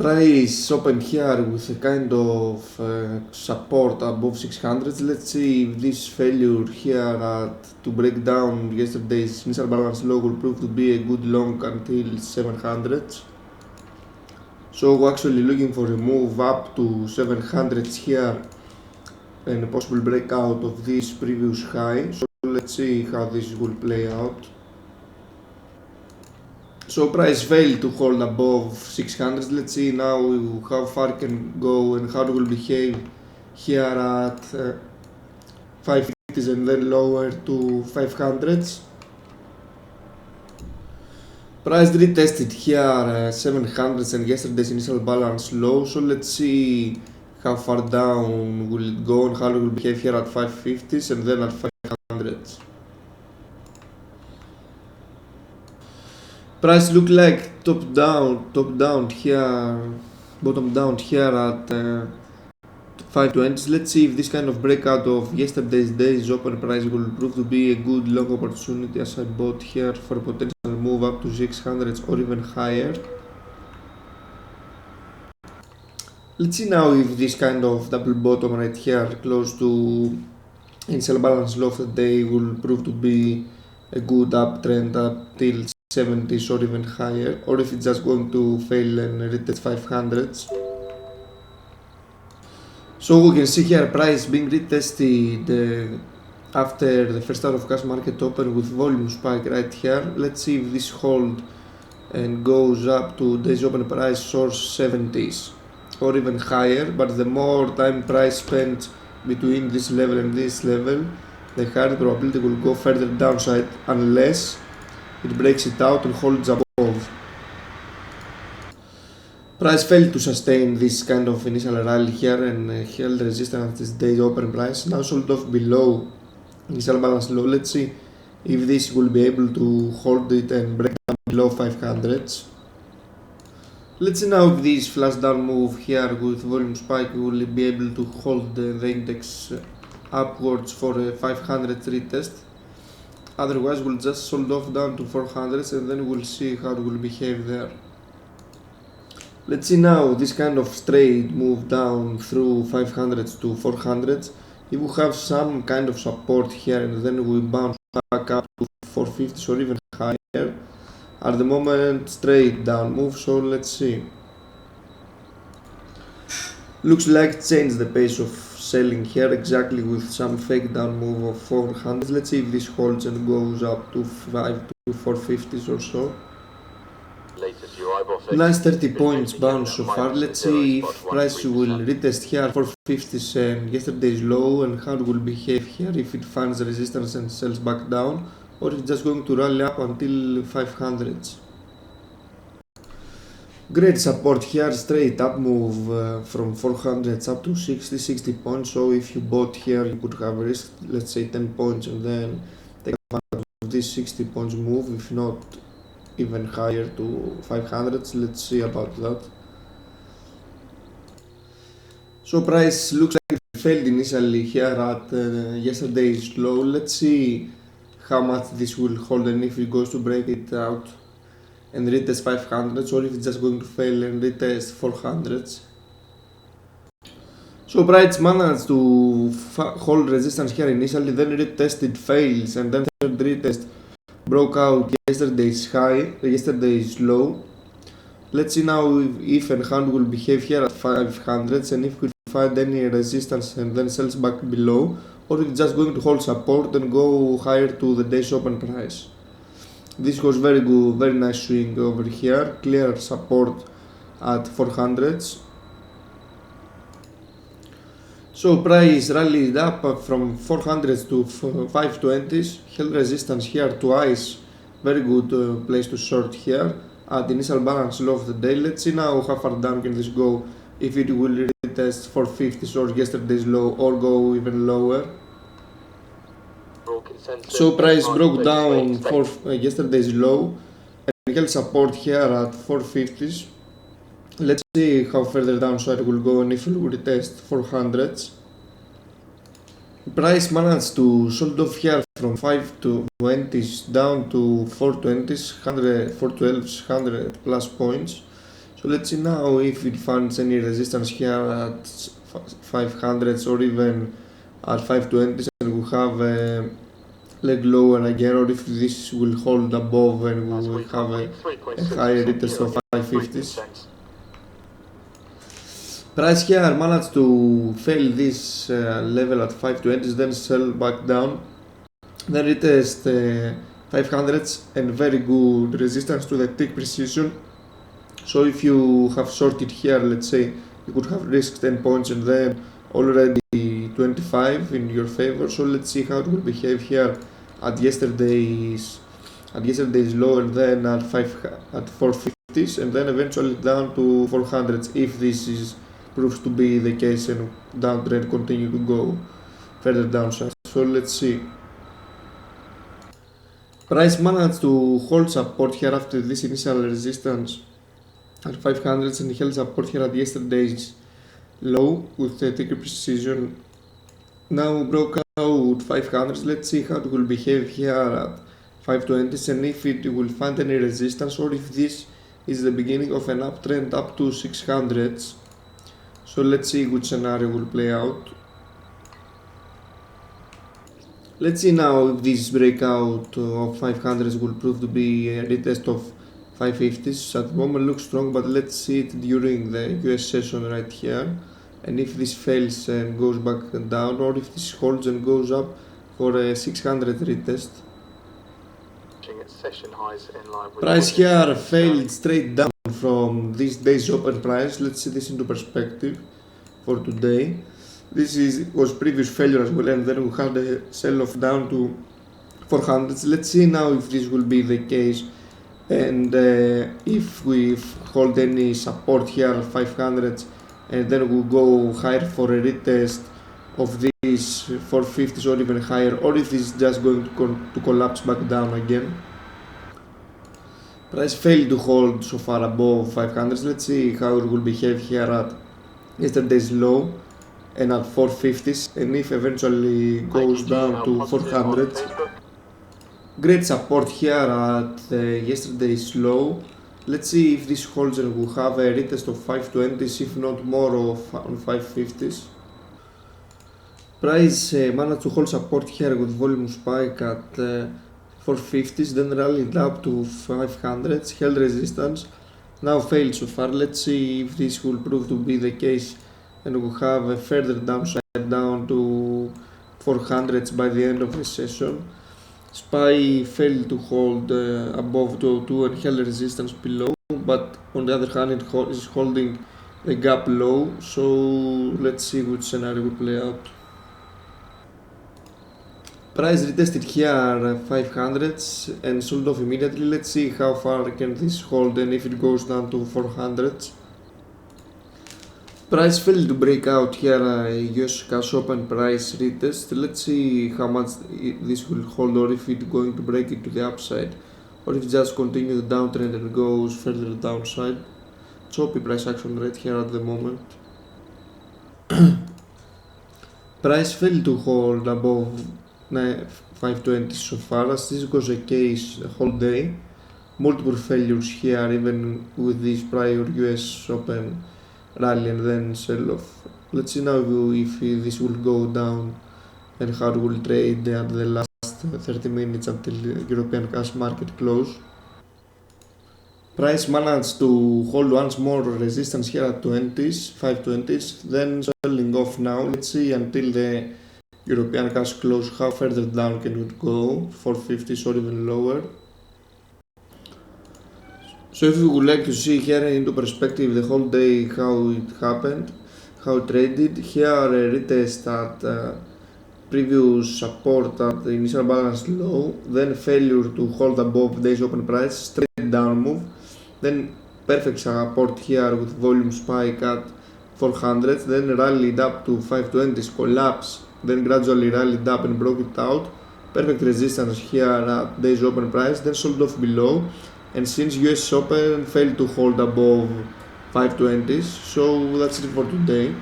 Price open here with a kind of support above 600. Let's see if this failure here to break down yesterday's initial balance low will prove to be a good long until 700. So we're actually looking for a move up to 700 here and a possible breakout of this previous high. So let's see how this will play out. So price failed to hold above 600. Let's see now how far it can go and how it will behave here at 550s and then lower to 500s. Price retested here 700s and yesterday's initial balance low. So let's see how far down will it go and how it will behave here at 550s and then at 500s. Price look like top down here, bottom down here at 520s. Let's see if this kind of breakout of yesterday's day's open price will prove to be a good long opportunity as I bought here for a potential move up to 600s or even higher. Let's see now if this kind of double bottom right here close to initial balance low of the day will prove to be a good uptrend up till 70s or even higher, or if it's just going to fail and retest 500s. So we can see here price being retested after the first hour of cash market open with volume spike right here. Let's see if this hold and goes up to today's open price source 70s or even higher, but the more time price spends between this level and this level, the higher probability will go further downside unless it breaks it out and holds above. Price failed to sustain this kind of initial rally here and held resistance at this day's open price. Now sold off below initial balance low. Let's see if this will be able to hold it and break down below 500s. Let's see now if this flash down move here with volume spike will be able to hold the index upwards for a 500 retest. Otherwise we'll just sold off down to 400s and then we'll see how it will behave there. Let's see now this kind of straight move down through 500s to 400s. If we have some kind of support here and then we bounce back up to 450s or even higher. At the moment straight down move, so let's see. Looks like changed the pace of selling here exactly with some fake down move of 400. Let's see if this holds and goes up to 5 to 450s or so. Nice 30 points bounce so far. Let's see if price will retest here 450s and yesterday's low and how it will behave here if it finds resistance and sells back down, or if it's just going to rally up until 500s. Great support here, straight up move from 400s up to 60 points. So if you bought here you could have risked, let's say 10 points and then take advantage of this 60 points move, if not even higher to 500s. Let's see about that. So price looks like it failed initially here at yesterday's low. Let's see how much this will hold and if it goes to break it out and retest 500s or if it's just going to fail and retest 400s. So price managed to hold resistance here initially, then retested, fails, and then third retest broke out yesterday's high, yesterday's low. Let's see now if and how it will behave here at 500s and if we find any resistance and then sells back below, or if it's just going to hold support and go higher to the day's open price. This was very good, very nice swing over here, clear support at 400s. So price rallied up from 400s to 520s, held resistance here twice, very good place to short here at the initial balance low of the day. Let's see now how far down can this go, if it will retest 450s or yesterday's low or go even lower. So price broke down for yesterday's low and held support here at 450s. Let's see how further downside will go and if it will retest 400s. Price managed to sold off here from 520s down to 420s, 412s, 100 plus points. So let's see now if it finds any resistance here at 500s or even at 520s, and we have a leg lower again, or if this will hold above and we will have a higher retest of 550s. Price here managed to fail this level at 520s, then sell back down, then retest 500s and very good resistance to the tick precision. So if you have shorted here, let's say, you could have risked 10 points and then already 25 in your favor. So let's see how it will behave here at yesterday's low, and then at 450s, and then eventually down to 400s if this proves to be the case and downtrend continue to go further downside. So let's see. Price managed to hold support here after this initial resistance at 500s, and held support here at yesterday's low with the ticker precision. Now broke out 500s. Let's see how it will behave here at 520s and if it will find any resistance, or if this is the beginning of an uptrend up to 600s. So let's see which scenario will play out. Let's see now if this breakout of 500s will prove to be a retest of 550s. At the moment looks strong, but let's see it during the US session right here, and if this fails and goes back down, or if this holds and goes up for a 600 retest. Price here failed straight down from this day's open price. Let's see this into perspective for today. This was previous failure as well, and then we had a sell-off down to 400s. Let's see now if this will be the case, and if we hold any support here at 500s, and then we'll go higher for a retest of these 450s or even higher, or if this is just going to collapse back down again. Price failed to hold so far above 500s. Let's see how it will behave here at yesterday's low and at 450s, and if eventually goes down to 400s. Great support here at yesterday's low. Let's see if this holds and we'll have a retest of 520s, if not more, on 550s. Price managed to hold support here with volume spike at 450s, then rallied up to 500s, held resistance, now failed so far. Let's see if this will prove to be the case, and we'll have a further downside down to 400s by the end of the session. SPY failed to hold above 202 and held resistance below, but on the other hand it is holding the gap low. So let's see which scenario will play out. Price retested here 500s and sold off immediately. Let's see how far can this hold and if it goes down to 400s. Price failed to break out here US cash open price retest. Let's see how much this will hold, or if it's going to break it to the upside, or if it just continues the downtrend and goes further downside. Choppy price action right here at the moment. Price failed to hold above 520 so far, as this was a case the whole day. Multiple failures here even with this prior US open rally and then sell off. Let's see now if this will go down and how it will trade at the last 30 minutes until European cash market close. Price managed to hold once more resistance here at 520s, then selling off now. Let's see until the European cash close how further down can it go, 450s or even lower. So if you would like to see here into perspective the whole day how it happened, how it traded, here a retest at previous support at the initial balance low, then failure to hold above day's open price, straight down move, then perfect support here with volume spike at 400, then rallied up to 520s, collapse, then gradually rallied up and broke it out, perfect resistance here at day's open price, then sold off below. And since US Open failed to hold above 520s, so that's it for today.